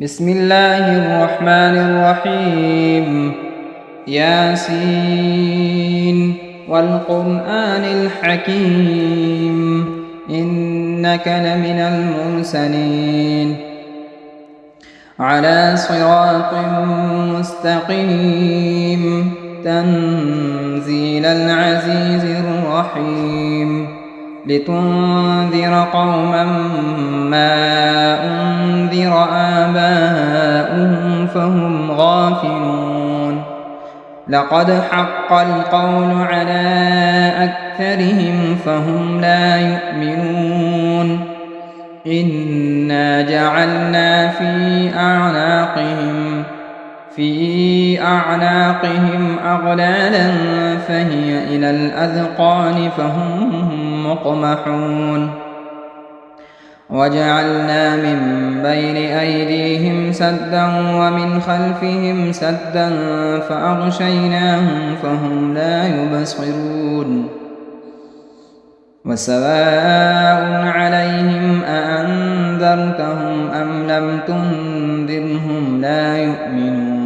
بسم الله الرحمن الرحيم. ياسين والقرآن الحكيم إنك لمن المرسلين على صراط مستقيم تنزيل العزيز الرحيم لتنذر قوما ما أنذر آباؤهم فهم غافلون لقد حق القول على أكثرهم فهم لا يؤمنون إنا جعلنا في أعناقهم أغلالا فهي إلى الأذقان فهم مقمحون وجعلنا من بين أيديهم سدا ومن خلفهم سدا فأغشيناهم فهم لا يبصرون وسواء عليهم أأنذرتهم أم لم تنذرهم لا يؤمنون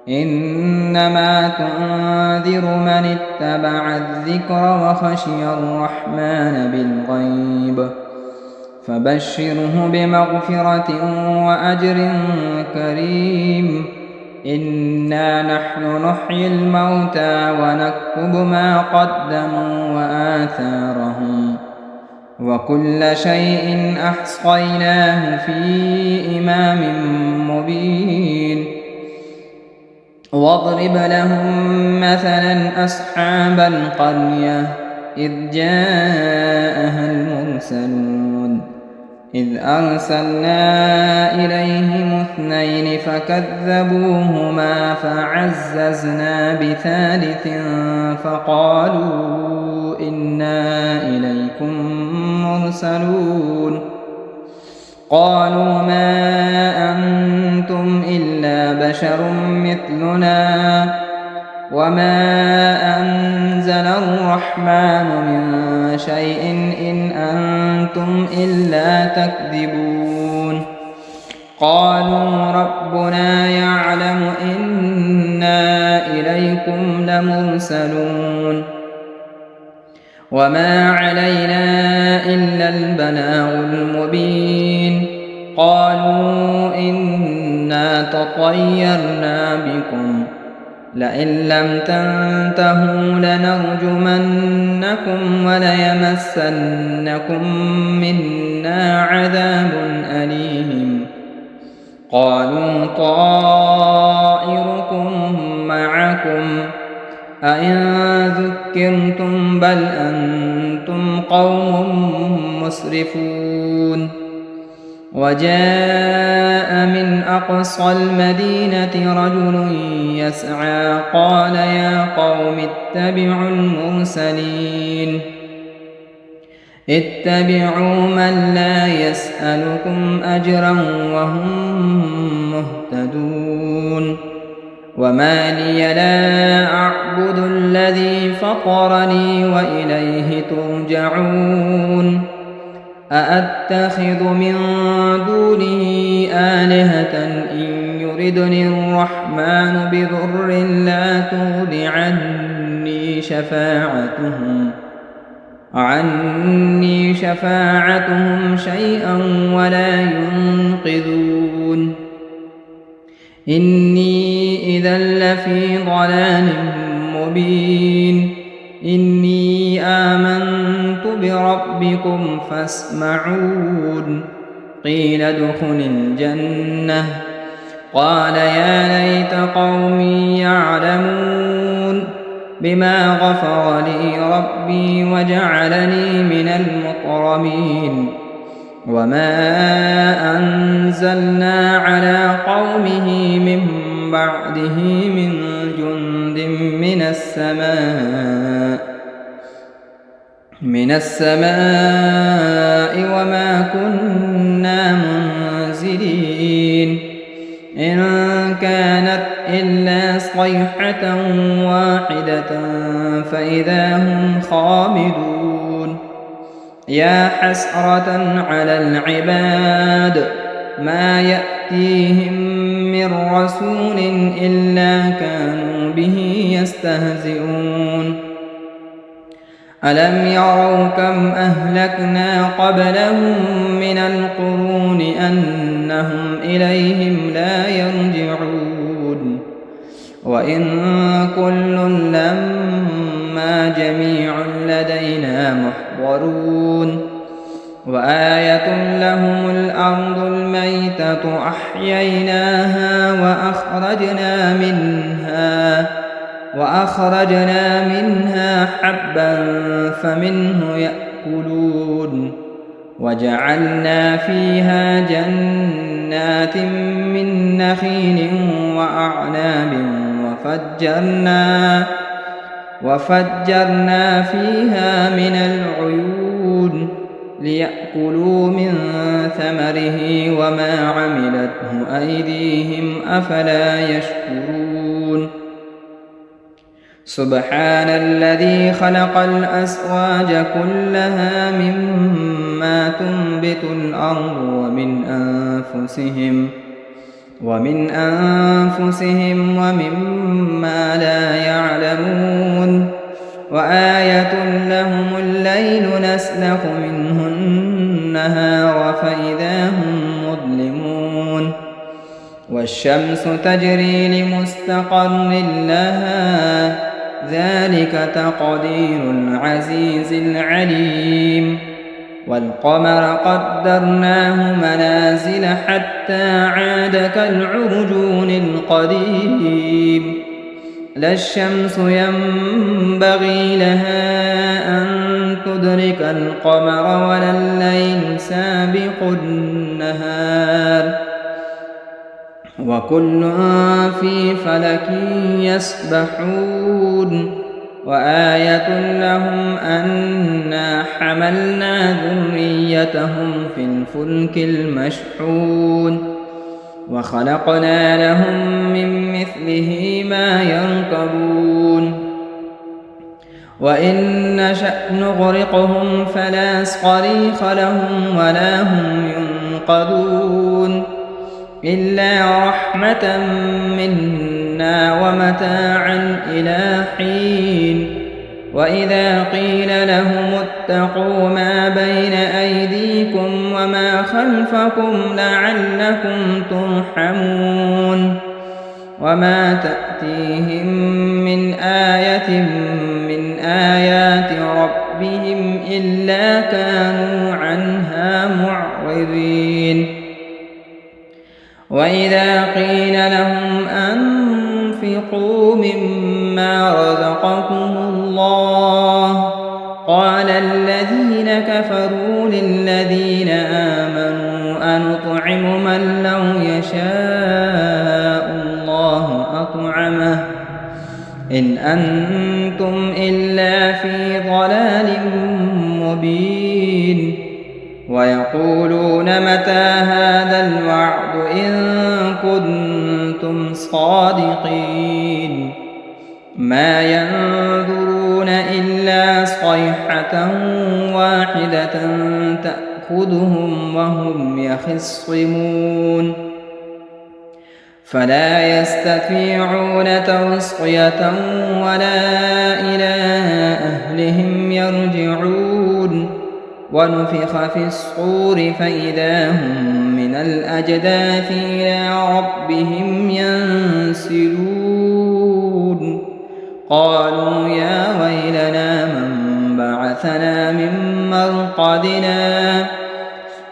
إنما تنذر من اتبع الذكر وخشي الرحمن بالغيب فبشره بمغفرة وأجر كريم إنا نحن نحيي الموتى ونكتب ما قدموا وآثارهم وكل شيء أحصيناه في إمام مبين واضرب لهم مثلا أصحاب القرية إذ جاءها المرسلون إذ أرسلنا إليهم اثنين فكذبوهما فعززنا بثالث فقالوا إنا إليكم مرسلون قالوا ما أنتم إلا بشر مثلنا وما أنزل الرحمن من شيء إن أنتم إلا تكذبون قالوا ربنا يعلم إنا إليكم لمرسلون وما علينا إلا البلاغ المبين قالوا إنا تطيرنا بكم لئن لم تنتهوا لنرجمنكم وليمسنكم منا عذاب أليم قالوا طائركم معكم أئن ذكرتم بل أنتم قوم مسرفون وجاء من أقصى المدينة رجل يسعى قال يا قوم اتبعوا المرسلين اتبعوا من لا يسألكم أجرا وهم مهتدون وما لي لا أعبد الذي فطرني وإليه ترجعون أأتخذ من دونه آلهة إن يردني الرحمن بضر لا تغن عني شفاعتهم شيئا ولا ينقذون إني إذا لفي ضلال مبين إني آمنت بربكم فاسمعون قيل ادخل الجنة قال يا ليت قومي يعلمون بما غفر لي ربي وجعلني من المكرمين وما أنزلنا على قومه من بعده من جند من السماء وما كنا منزلين إن كانت إلا صيحة واحدة فإذا هم خامدون يا حسرة على العباد ما يأتيهم من رسول إلا كانوا به يستهزئون ألم يروا كم أهلكنا قبلهم من القرون أنهم إليهم لا يرجعون وإن كل لما جميع لدينا محضرون وآية لهم الأرض الميتة أحييناها وأخرجنا منها حبا فمنه يأكلون وجعلنا فيها جنات من نخيل وأعناب وفجرنا فيها من العيون ليأكلوا من ثمره وما عملته أيديهم أفلا يشكرون سبحان الذي خلق الأزواج كلها مما تنبت الأرض ومن أنفسهم ومما لا يعلمون وآية لهم الليل نسلخ منه النهار فإذا هم مظلمون والشمس تجري لمستقر لها ذلك تقدير العزيز العليم والقمر قدرناه منازل حتى عاد كالعرجون القديم لا الشمس ينبغي لها أن تدرك القمر ولا الليل سابق النهار وكل في فلك يسبحون وآية لهم أنا حملنا ذريتهم في الفلك المشحون وخلقنا لهم من مثله ما يركبون وإن نشأ نغرقهم فلا صريخ لهم ولا هم ينقذون إلا رحمة منا ومتاعا إلى حين وإذا قيل لهم اتقوا ما بين أيديكم وما خلفكم لعلكم ترحمون وما تأتيهم من آية من آيات ربهم إلا كانوا عنها معرضين وإذا قيل لهم أنفقوا مما رزقكم الله قال الذين كفروا للذين آمنوا أنطعم من لو يشاء الله أطعمه إن أنتم إلا في ضلال مبين ويقولون متى هذا الوعد إن كنتم صادقين ما ينظرون إلا صيحة واحدة تأخذهم وهم يخصمون فلا يستطيعون توصية ولا إلى أهلهم يرجعون ونفخ في الصور فإذا هم من الأجداث إلى ربهم ينسلون قالوا يا ويلنا من بعثنا من مرقدنا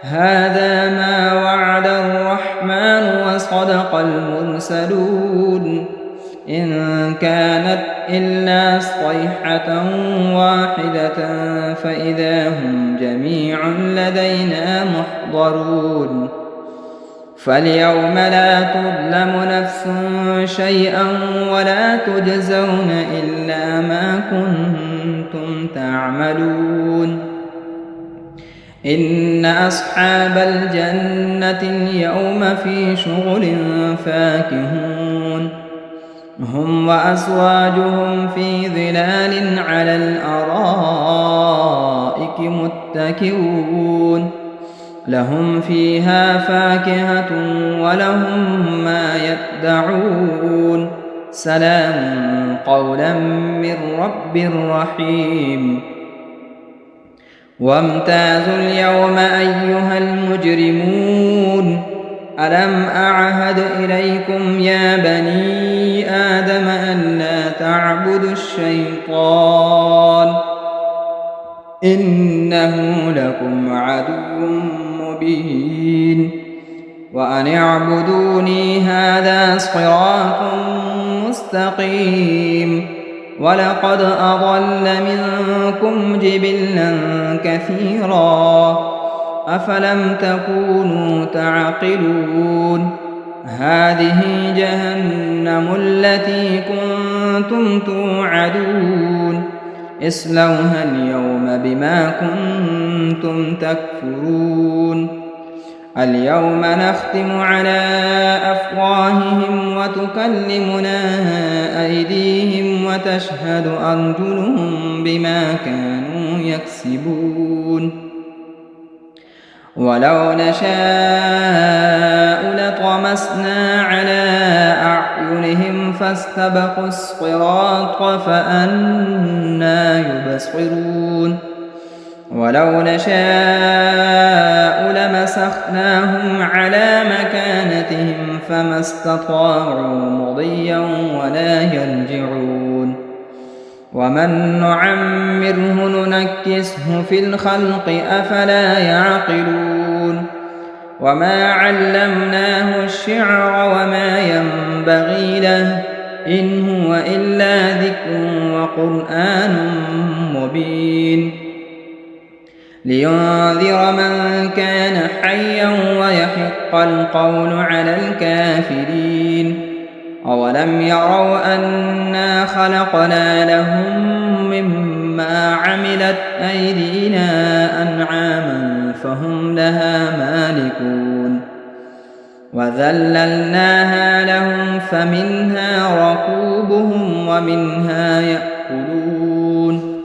هذا ما وعد الرحمن وصدق المرسلون إن كانت إلا صيحة واحدة فإذا هم جميع لدينا محضرون فاليوم لا تظلم نفس شيئا ولا تجزون إلا ما كنتم تعملون إن أصحاب الجنة اليوم في شغل فاكهون هم وأزواجهم في ظلال على الأرائك متكئون لهم فيها فاكهة ولهم ما يدعون سلام قولا من رب رحيم وامتازوا اليوم أيها المجرمون ألم أعهد إليكم يا بني آدم ألا تعبدوا الشيطان إنه لكم عدو مبين وأن اعبدوني هذا صراط مستقيم ولقد أضل منكم جبلا كثيرا أفلم تكونوا تعقلون هذه جهنم التي كنتم توعدون اصلوها اليوم بما كنتم تكفرون اليوم نختم على أفواههم وتكلمنا أيديهم وتشهد أرجلهم بما كانوا يكسبون ولو نشاء لطمسنا على أعينهم فاستبقوا الصراط فأنى يبصرون ولو نشاء لمسخناهم على مكانتهم فما استطاعوا مضيا ولا يرجعون ومن نعمره ننكسه في الخلق أفلا يعقلون وما علمناه الشعر وما ينبغي له إن هو إلا ذكر وقرآن مبين لينذر من كان حيا ويحق القول على الكافرين أولم يروا أنا خلقنا لهم مما عملت أيدينا أنعاما فهم لها مالكون وذللناها لهم فمنها ركوبهم ومنها يأكلون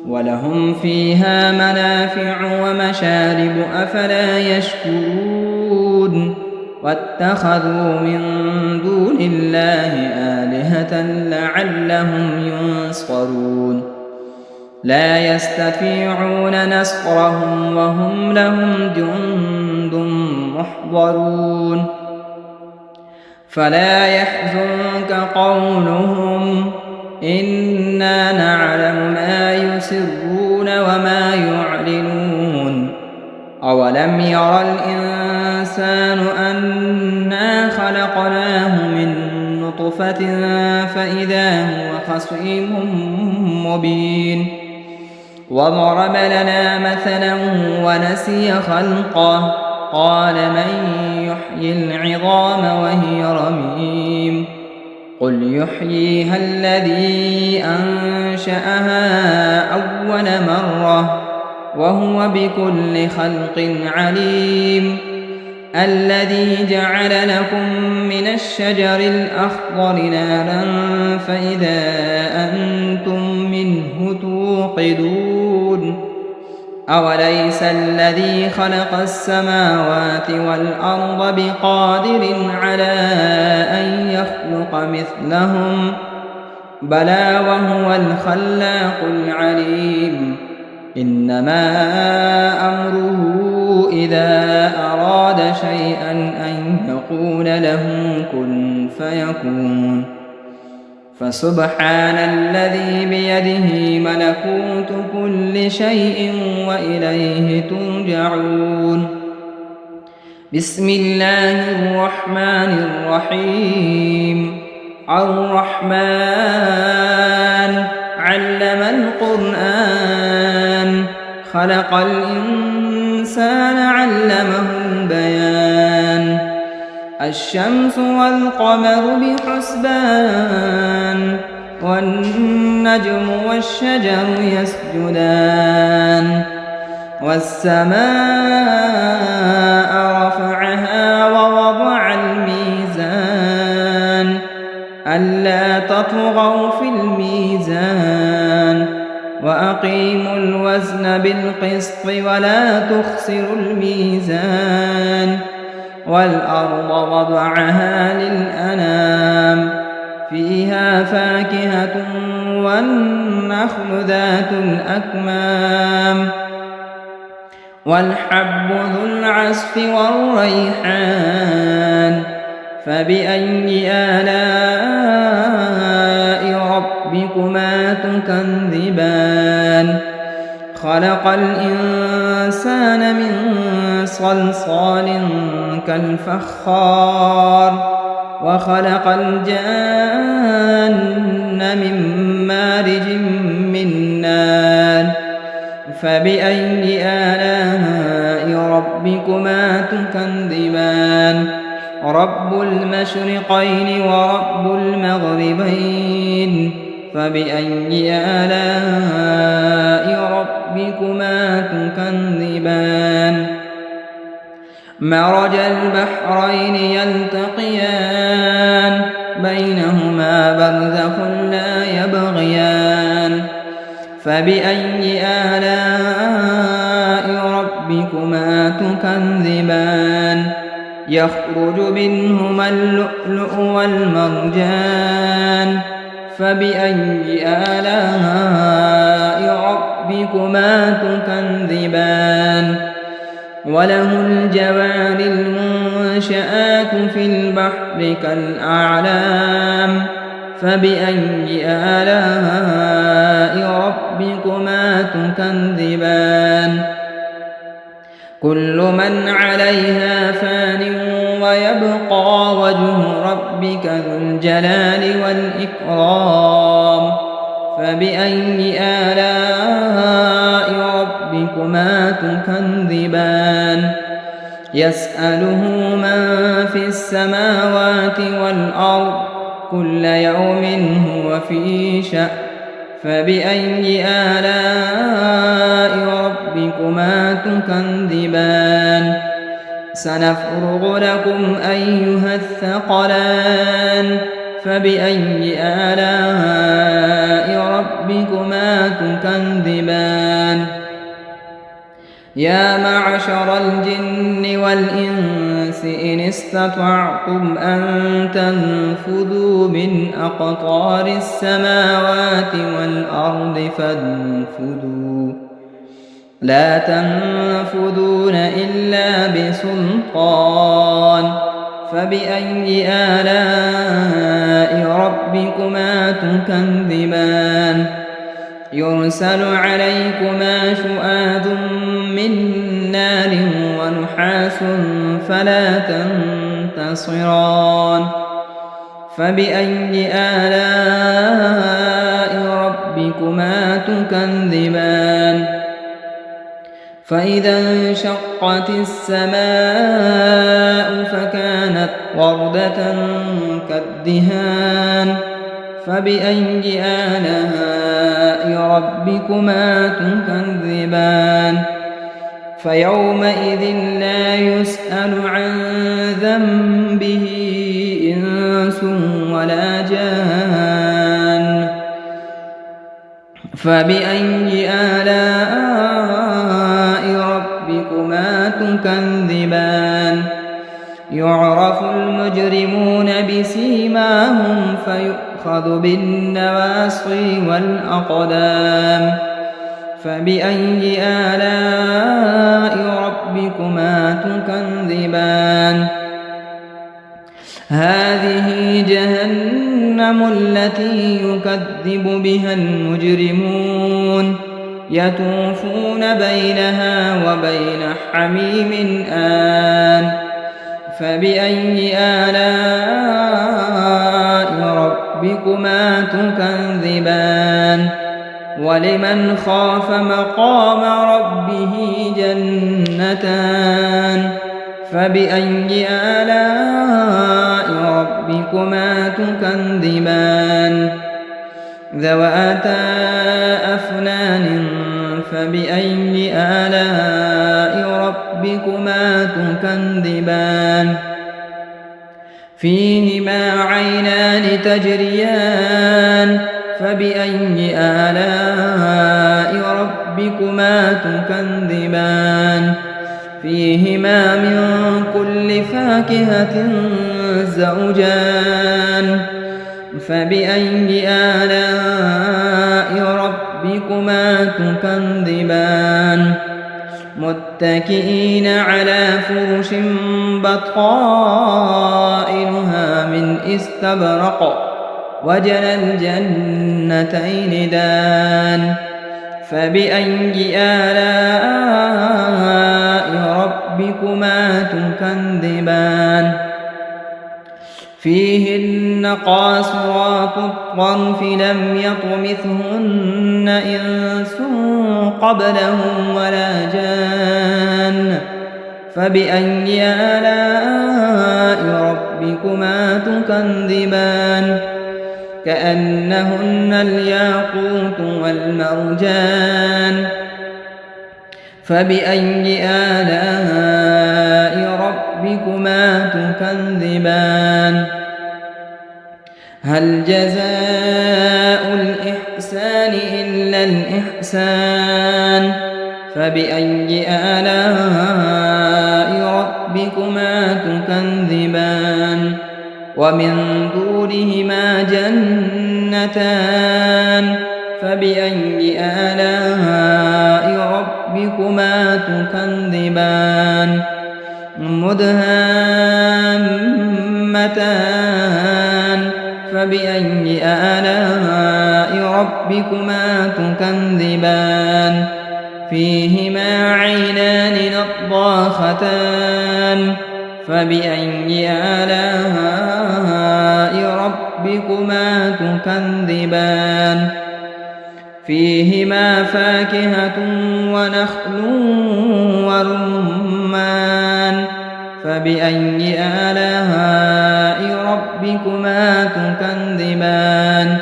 ولهم فيها منافع ومشارب أفلا يشكرون واتخذوا من دون الله آلهة لعلهم ينصرون لا يستطيعون نصرهم وهم لهم جند محضرون فلا يحزنك قولهم إنا نعلم ما يسرون وما يعلنون أولم ير الإنسان أنا خلقناه من نطفة فإذا هو خصيم مبين وضرب لنا مثلا ونسي خلقه قال من يحيي العظام وهي رميم قل يحييها الذي أنشأها أول مرة وهو بكل خلق عليم الذي جعل لكم من الشجر الأخضر نارا فإذا أنتم منه توقدون أوليس الذي خلق السماوات والأرض بقادر على أن يخلق مثلهم بلى وهو الخلاق العليم إنما أمره إذا أراد شيئا أن يقول له كن فيكون فسبحان الذي بيده ملكوت كل شيء وإليه ترجعون بسم الله الرحمن الرحيم الرحمن علم القرآن خلق الإنسان علمه البيان الشمس والقمر بحسبان والنجم والشجر يسجدان والسماء رفعها ووضع الميزان ألا تطغوا في الميزان وأقيموا الوزن بالقسط ولا تخسروا الميزان والأرض وضعها للأنام فيها فاكهة والنخل ذات الأكمام والحب ذو العصف والريحان فبأي آلاء ربكما تكذبان خلق الإنسان من صلصال كالفخار وخلق الجان من مارج من نار فبأي آلاء ربكما تكذبان رب المشرقين ورب المغربين فبأي آلاء ربكما تكذبان مرج البحرين يلتقيان بينهما برزخ لا يبغيان فبأي آلاء ربكما تكذبان يخرج منهما اللؤلؤ والمرجان فبأي آلاء ربكما تكذبان وله الجوار المنشآت في البحر كالأعلام فبأي آلاء ربكما تكذبان كل من عليها فان ويبقى وجه ربك ذو الجلال والإكرام فبأي آلاء ربكما تكذبان يسأله من في السماوات والأرض كل يوم هو في شأن فبأي آلاء ربكما تكذبان سنفرغ لكم أيها الثقلان فبأي آلاء ربكما تكذبان يا معشر الجن والإنس إن استطعتم أن تنفذوا من أقطار السماوات والأرض فانفذوا لا تنفذون إلا بسلطان فبأي آلاء ربكما تكذبان يرسل عليكما شؤاد من نار ونحاس فلا تنتصران فبأي آلاء ربكما تكذبان فإذا انشقت السماء فكانت وردة كالدهان فبأي آلاء ربكما تكذبان فيومئذ لا يسأل عن ذنبه إنس ولا جان فبأي آلاء ربكما تكذبان يعرف المجرمون بسيماهم فيؤخذ بالنواصي والأقدام فبأي آلاء ربكما تكذبان هذه جهنم التي يكذب بها المجرمون يطوفون بينها وبين حميم آن فبأي آلاء ربكما تكذبان ولمن خاف مقام ربه جنتان فبأي آلاء ربكما تكذبان ذواتا أفنان فبأي آلاء ربكما تكذبان فيهما عينان تجريان فبأي آلاء ربكما تكذبان فيهما من كل فاكهة زوجان فبأي آلاء ربكما تكذبان متكئين على فرش بطائنها من استبرق وجنى الجنتين دان فبأي آلاء ربكما تكذبان فيهن قاصرات الطرف لم يطمثهن إنس قبلهم ولا جان فبأي آلاء ربكما تكذبان كأنهن الياقوت والمرجان فبأي آلاء ربكما تكذبان هل جزاء الإحسان إلا الإحسان فبأي آلاء ربكما تكذبان ومن دونهما جنتان فبأي آلاء ربكما تكذبان مدهامتان فبأي آلاء ربكما تكذبان فيهما عينان نضاختان فبأي آلاء ربكما تكذبان فيهما فاكهة ونخل ورمان فبأي آلاء ربكما تكذبان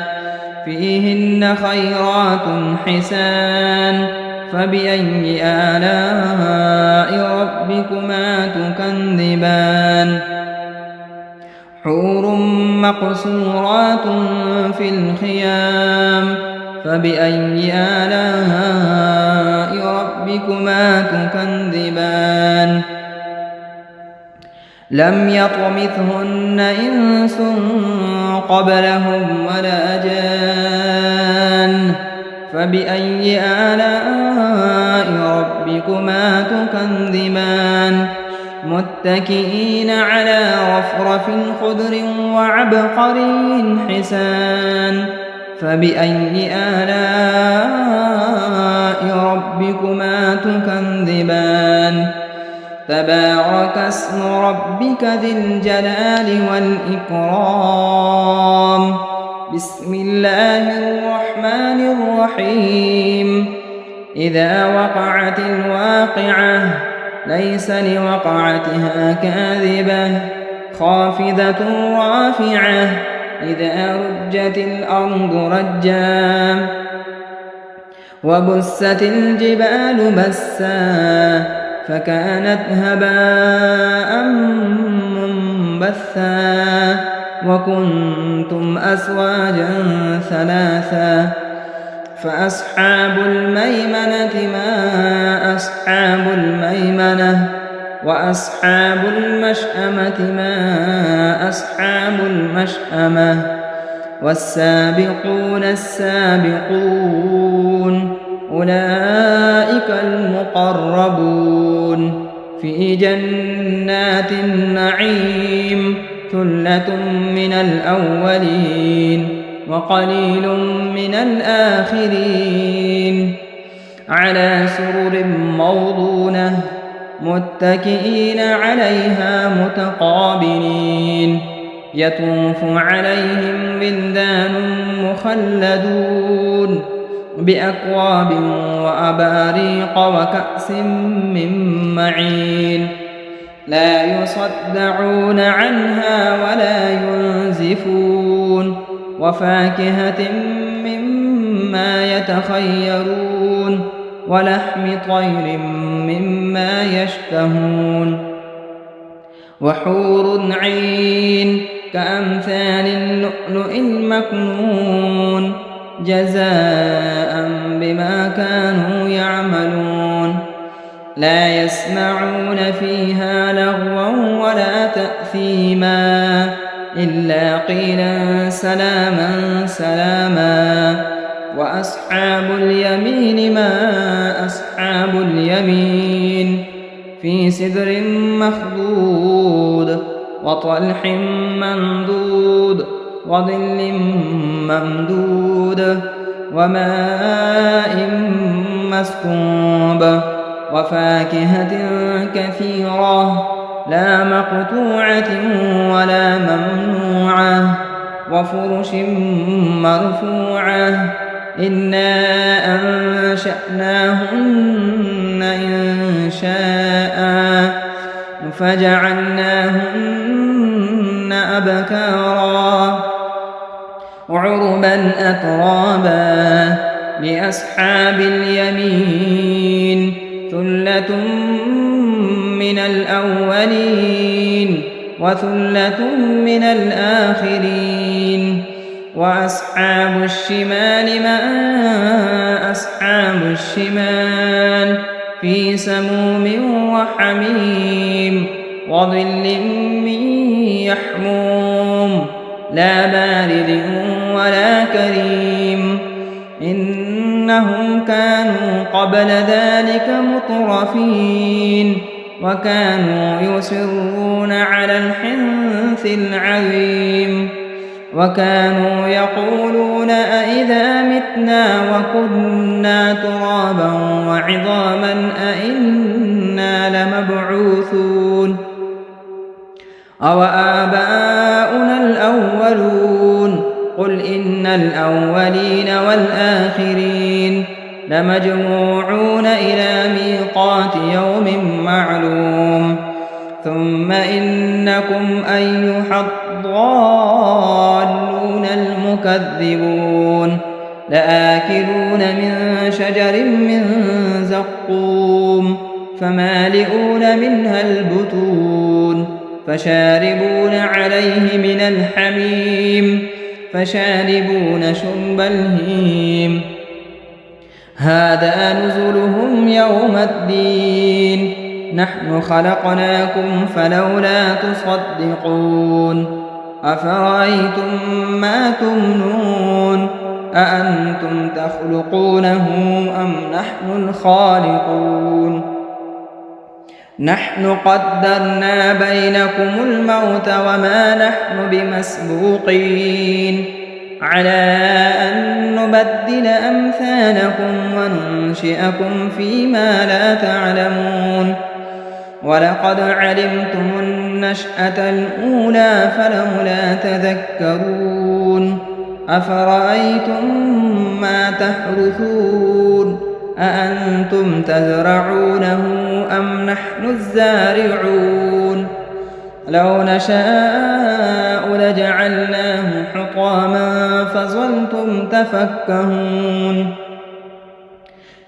فيهن خيرات حسان فبأي آلاء ربكما تكذبان حور مقصورات في الخيام فبأي آلاء ربكما تكذبان لم يطمثهن إنس قبلهم ولا جان فبأي آلاء ربكما تكذبان متكئين على رفرف خضر وعبقري حسان فبأي آلاء ربكما تكذبان تبارك اسم ربك ذي الجلال والإكرام بسم الله الرحمن الرحيم إذا وقعت الواقعة ليس لوقعتها كاذبة خافضة رافعة إذا رجت الأرض رجا وبست الجبال بسا فكانت هباء منبثا وكنتم أزواجا ثلاثا فأصحاب الميمنة ما أصحاب الميمنة وأصحاب المشأمة ما أصحاب المشأمة والسابقون السابقون أولئك المقربون في جنات النعيم ثلة من الأولين وقليل من الآخرين على سرر موضونة متكئين عليها متقابلين يطوف عليهم ولدان مخلدون بأكواب وأباريق وكأس من معين لا يصدعون عنها ولا ينزفون وفاكهة مما يتخيرون ولحم طير مما يشتهون وحور عين كأمثال اللؤلؤ المكنون جزاء بما كانوا يعملون لا يسمعون فيها لغوا ولا تأثيما إلا قيلا سلاما سلاما. وأصحاب اليمين ما أصحاب اليمين في سدر مخضود وطلح منضود وظل ممدود وماء مسكوب وفاكهة كثيرة لا مقطوعة ولا ممنوعة وفرش مرفوعة إنا أنشأناهن إنشاء فجعلناهن أبكارا عربا أترابا لأصحاب اليمين ثلة من الأولين وثلة من الآخرين. وأصحاب الشمال ما أصحاب الشمال في سموم وحميم وظل من يحموم لا بارد ولا كريم إنهم كانوا قبل ذلك مترفين وكانوا يصرون على الحنث العظيم وكانوا يقولون أئذا متنا وكنا ترابا وعظاما أئنا لمبعوثون أو آباؤنا الأولون قل إن الأولين والآخرين لمجموعون إلى ميقات يوم معلوم ثم إنكم أيها الضالون المكذبون لآكلون من شجر من زقوم فمالئون منها البطون فشاربون عليه من الحميم فشاربون شرب الهيم هذا نزلهم يوم الدين نحن خلقناكم فلولا تصدقون أفرأيتم ما تمنون أأنتم تخلقونه أم نحن الخالقون نحن قدرنا بينكم الموت وما نحن بمسبوقين على أن نبدل أمثالكم وننشئكم فيما لا تعلمون ولقد علمتم النشأة الأولى فلولا تذكرون أفرأيتم ما تحرثون أأنتم تزرعونه أم نحن الزارعون لو نشاء لجعلناه حطاما فظلتم تفكهون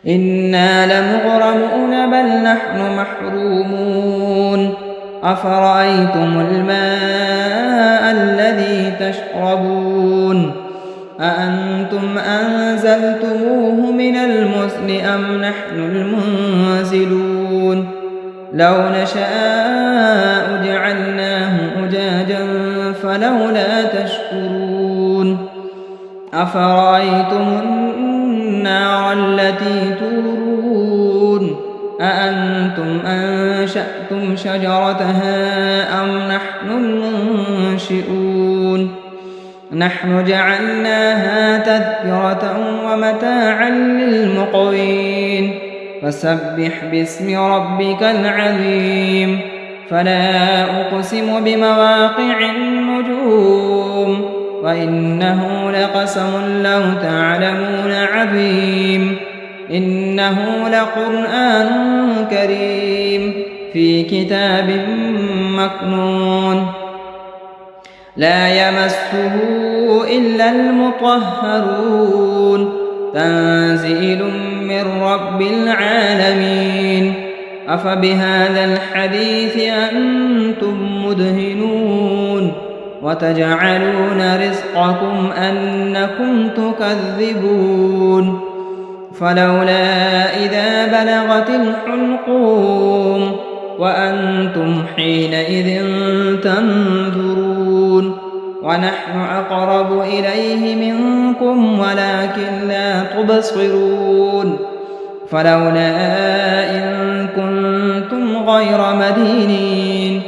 إنا لمغرمون بل نحن محرومون أفرأيتم الماء الذي تشربون أأنتم أنزلتموه من المزن أم نحن المنزلون لو نشاء جعلناه أجاجا فلولا تشكرون أفرأيتم النار التي تورون أأنتم أنشأتم شجرتها أم نحن المنشئون نحن جعلناها تذكرة ومتاعا للمقوين فسبح باسم ربك العظيم فلا أقسم بمواقع النجوم وإنه لقسم لو تعلمون عظيم إنه لقرآن كريم في كتاب مكنون لا يمسه إلا المطهرون تنزيل من رب العالمين أفبهذا الحديث أنتم مدهنون وتجعلون رزقكم أنكم تكذبون فلولا إذا بلغت الحلقوم وأنتم حينئذ تنظرون ونحن أقرب إليه منكم ولكن لا تبصرون فلولا إن كنتم غير مدينين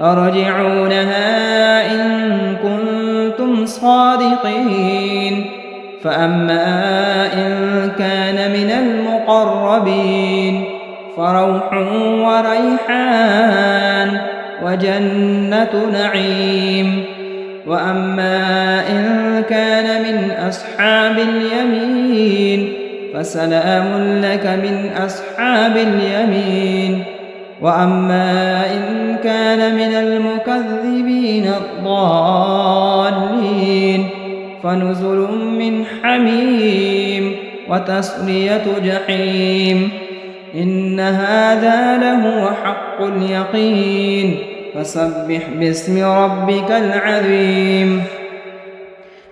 ارجعونها إن كنتم صادقين فأما إن كان من المقربين فروح وريحان وجنة نعيم وأما إن كان من أصحاب اليمين فسلام لك من أصحاب اليمين وأما إن كان من المكذبين الضالين فنزل من حميم وتصلية جحيم إن هذا لهو حق اليقين فسبح باسم ربك العظيم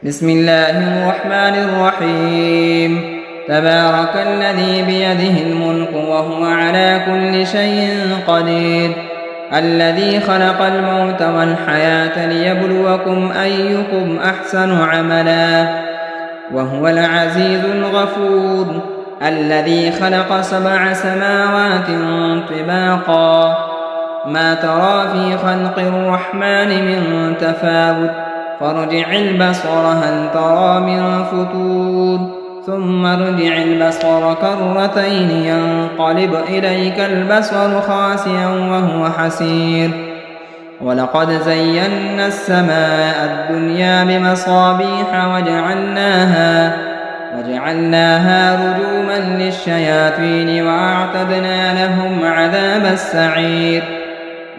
بسم الله الرحمن الرحيم تبارك الذي بيده الملك وهو على كل شيء قدير الذي خلق الموت والحياة ليبلوكم أيكم أحسن عملا وهو العزيز الغفور الذي خلق 7 سماوات طباقا ما ترى في خلق الرحمن من تفاوت فارجع البصر هل ترى من فتور ثم ارجع البصر كرتين ينقلب إليك البصر خاسئا وهو حسير ولقد زينا السماء الدنيا بمصابيح وجعلناها رجوما للشياطين وأعتدنا لهم عذاب السعير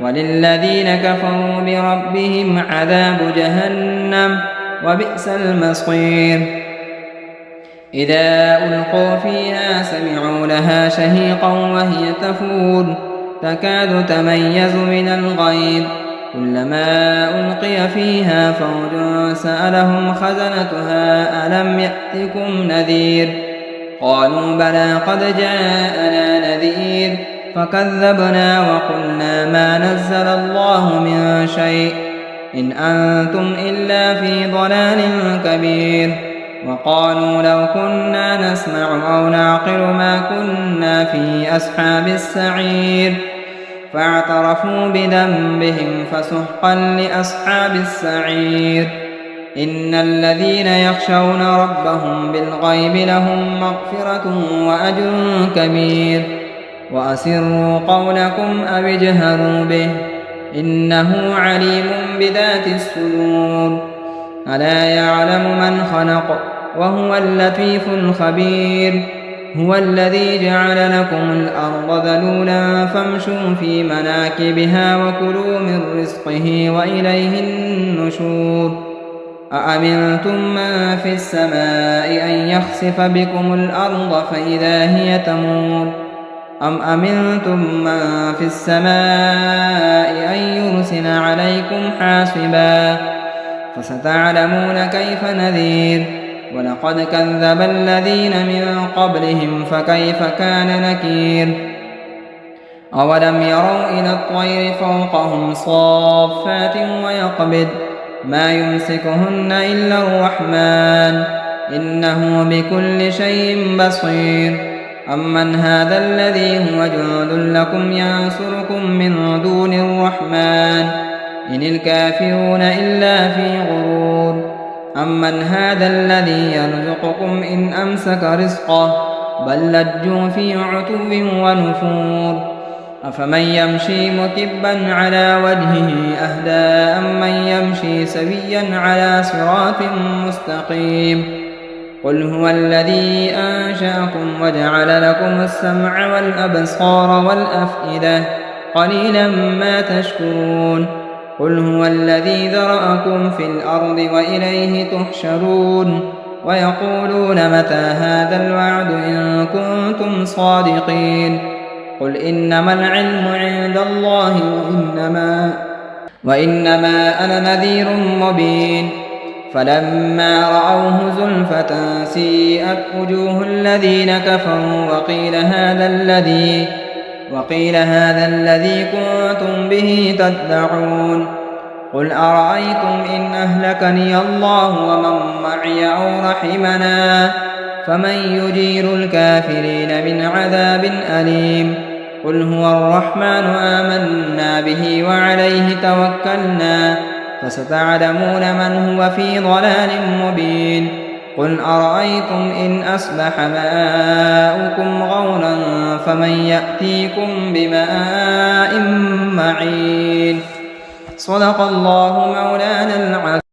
وللذين كفروا بربهم عذاب جهنم وبئس المصير إذا ألقوا فيها سمعوا لها شهيقا وهي تفور تكاد تميز من الغيظ كلما ألقي فيها فوج سألهم خزنتها ألم يأتكم نذير قالوا بلى قد جاءنا نذير فكذبنا وقلنا ما نزل الله من شيء إن أنتم إلا في ضلال كبير وقالوا لو كنا نسمع أو نعقل ما كنا في أصحاب السعير فاعترفوا بذنبهم فسحقا لأصحاب السعير إن الذين يخشون ربهم بالغيب لهم مغفرة وأجر كبير وأسروا قولكم أو اجهروا به إنه عليم بذات الصدور ألا يعلم من خلق وهو اللطيف الخبير هو الذي جعل لكم الأرض ذلولا فامشوا في مناكبها وكلوا من رزقه وإليه النشور أأمنتم من في السماء أن يخسف بكم الأرض فإذا هي تمور أم أمنتم من في السماء أن يرسل عليكم حاصبا فستعلمون كيف نذير ولقد كذب الذين من قبلهم فكيف كان نكير أولم يروا إلى الطير فوقهم صافات ويقبض ما يمسكهن إلا الرحمن إنه بكل شيء بصير أمن هذا الذي هو جند لكم ينصركم من دون الرحمن إن الكافرون إلا في غرور أمن هذا الذي يرزقكم إن أمسك رزقه بل لجوا في عتو ونفور أفمن يمشي مكبا على وجهه أهدى أمن يمشي سويا على صراط مستقيم قل هو الذي أنشأكم وجعل لكم السمع والأبصار والأفئدة قليلا ما تشكرون قل هو الذي ذرأكم في الأرض وإليه تحشرون ويقولون متى هذا الوعد إن كنتم صادقين قل إنما العلم عند الله وإنما أنا نذير مبين فلما رأوه زلفة سيئت وجوه الذين كفروا وقيل هذا الذي كنتم به تدعون قل أرأيتم إن أهلكني الله ومن معي أو رحمنا فمن يجير الكافرين من عذاب أليم قل هو الرحمن آمنا به وعليه توكلنا فستعلمون من هو في ضلال مبين قل أرأيتم إن أصبح ماؤكم غورا فمن يأتيكم بماء معين صدق الله مولانا العظيم.